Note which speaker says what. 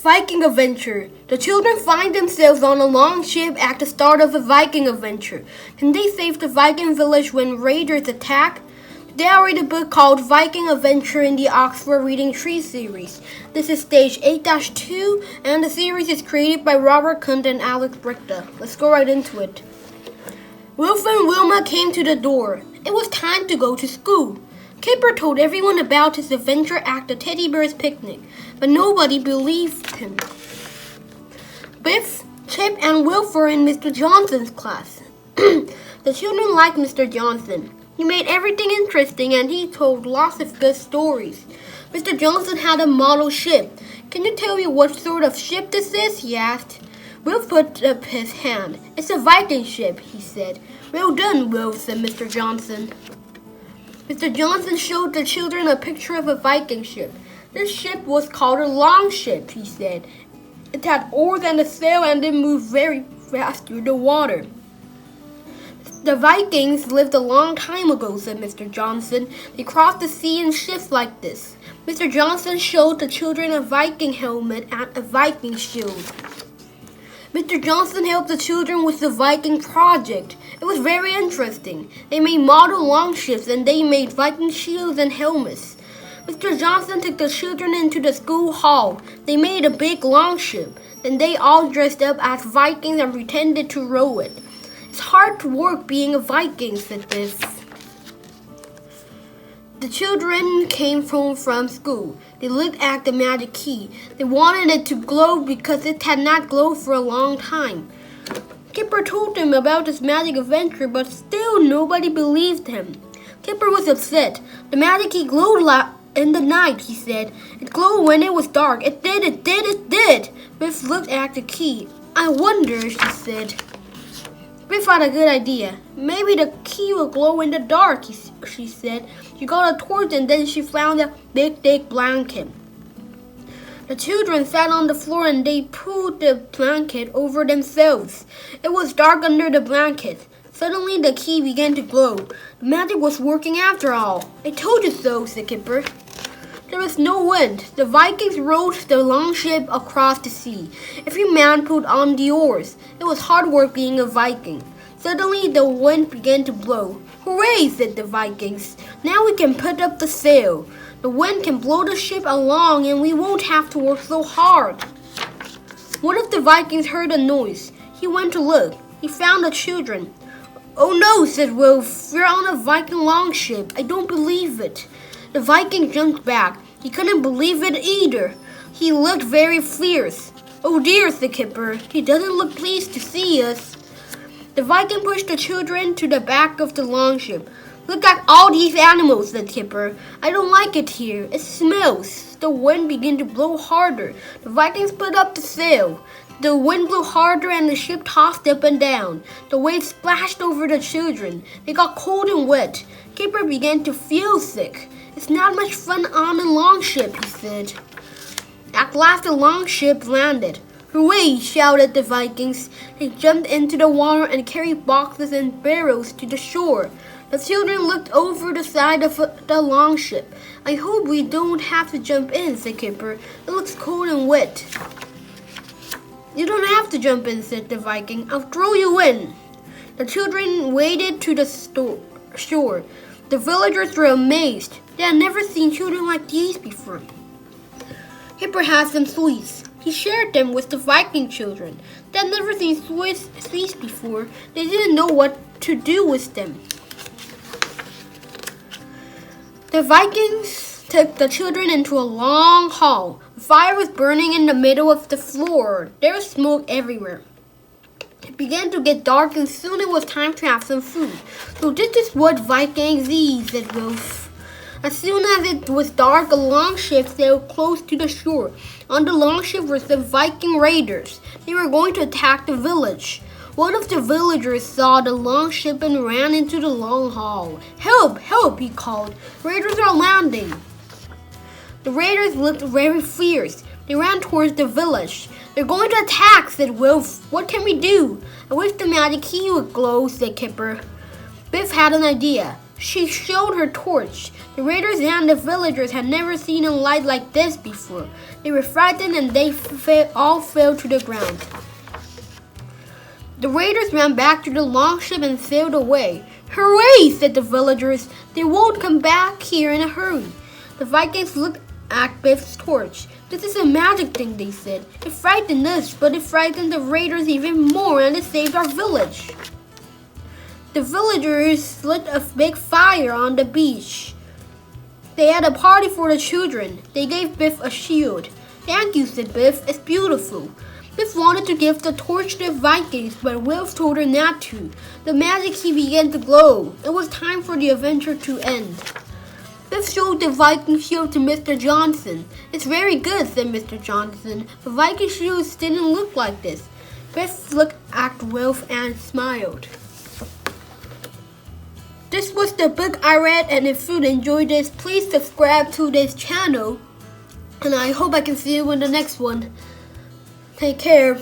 Speaker 1: Viking adventure. The children find themselves on a longship at the start of a Viking adventure. Can they save the Viking village when raiders attack? Today I'll read a book called Viking Adventure in the Oxford Reading Tree series. This is stage 8-2 and the series is created by Robert Kunt and Alex Brichta. Let's go right into it. Wilf and Wilma came to the door. It was time to go to school. Kipper told everyone about his adventure at the teddy bear's picnic, but nobody believed him. Biff, Chip, and Wilf were in Mr. Johnson's class. The children liked Mr. Johnson. He made everything interesting and he told lots of good stories. Mr. Johnson had a model ship. Can you tell me what sort of ship this is? He asked. Wilf put up his hand. It's a Viking ship, he said. Well done, Wilf, said Mr. Johnson. Mr. Johnson showed the children a picture of a Viking ship. This ship was called a Longship, he said. It had oars and a sail and it moved very fast through the water. The Vikings lived a long time ago, said Mr. Johnson. They crossed the sea in ships like this. Mr. Johnson showed the children a Viking helmet and a Viking shield. Mr. Johnson helped the children with the Viking project. It was very interesting. They made model longships and they made Viking shields and helmets. Mr. Johnson took the children into the school hall. They made a big longship. Then they all dressed up as Vikings and pretended to row it. It's hard work being a Viking, said Biff. The children came home from school. They looked at the magic key. They wanted it to glow because it had not glowed for a long time. Kipper told them about his magic adventure, but still nobody believed him. Kipper was upset. The magic key glowed in the night, he said. It glowed when it was dark. It did. Biff looked at the key. I wonder, she said. Biff had a good idea. Maybe the key will glow in the dark, she said. She got a torch and then she found a big, thick blanket. The children sat on the floor and they pulled the blanket over themselves. It was dark under the blanket. Suddenly the key began to glow. The magic was working after all. I told you so, said Kipper. There was no wind. The Vikings rowed the longship across the sea. Every man pulled on the oars. It was hard work being a Viking. Suddenly the wind began to blow. Hooray, said the Vikings. Now we can put up the sail. The wind can blow the ship along and we won't have to work so hard. One of the Vikings heard a noise. He went to look. He found the children. Oh no, said Wilf. We're on a Viking longship. I don't believe it. The Viking jumped back. He couldn't believe it either. He looked very fierce. Oh dear, said Kipper. He doesn't look pleased to see us. The Viking pushed the children to the back of the longship. Look at all these animals, said Kipper. I don't like it here. It smells. The wind began to blow harder. The Vikings put up the sail. The wind blew harder and the ship tossed up and down. The waves splashed over the children. They got cold and wet. Kipper began to feel sick. It's not much fun on a longship, he said. At last the longship landed. Hooray, shouted the Vikings. They jumped into the water and carried boxes and barrels to the shore. The children looked over the side of the longship. I hope we don't have to jump in, said Kipper. It looks cold and wet. You don't have to jump in, said the Viking. I'll throw you in. The children waded to the shore. The villagers were amazed. They had never seen children like these before. Kipper had some sweets. He shared them with the Viking children. They had never seen sweets before. They didn't know what to do with them. The Vikings took the children into a long hall. The fire was burning in the middle of the floor. There was smoke everywhere. It began to get dark and soon it was time to have some food. So this is what Vikings eat, said Wilf. As soon as it was dark, a longship sailed close to the shore. On the longship were some Viking raiders. They were going to attack the village. One of the villagers saw the longship and ran into the Longhall. Help! Help! He called. Raiders are landing. The raiders looked very fierce. They ran towards the village. They're going to attack, said Wilf. What can we do? I wish the magic key would glow, said Kipper. Biff had an idea. She showed her torch. The raiders and the villagers had never seen a light like this before. They were frightened and they all fell to the ground. The raiders ran back to the Longship and sailed away. "Hooray!" said the villagers. "They won't come back here in a hurry." The Vikings looked at Biff's torch. "This is a magic thing," they said. "It frightened us, but it frightened the raiders even more, and it saved our village." The villagers lit a big fire on the beach. They had a party for the children. They gave Biff a shield. "Thank you," said Biff. "It's beautiful." Biff wanted to give the torch to the Vikings, but Wilf told her not to. The magic key began to glow. It was time for the adventure to end. Biff showed the Viking shield to Mr. Johnson. "It's very good," said Mr. Johnson. "The Viking shields didn't look like this." Biff looked at Wilf and smiled. This was the book I read, and if you enjoyed this, please subscribe to this channel. And I hope I can see you in the next one. Take care.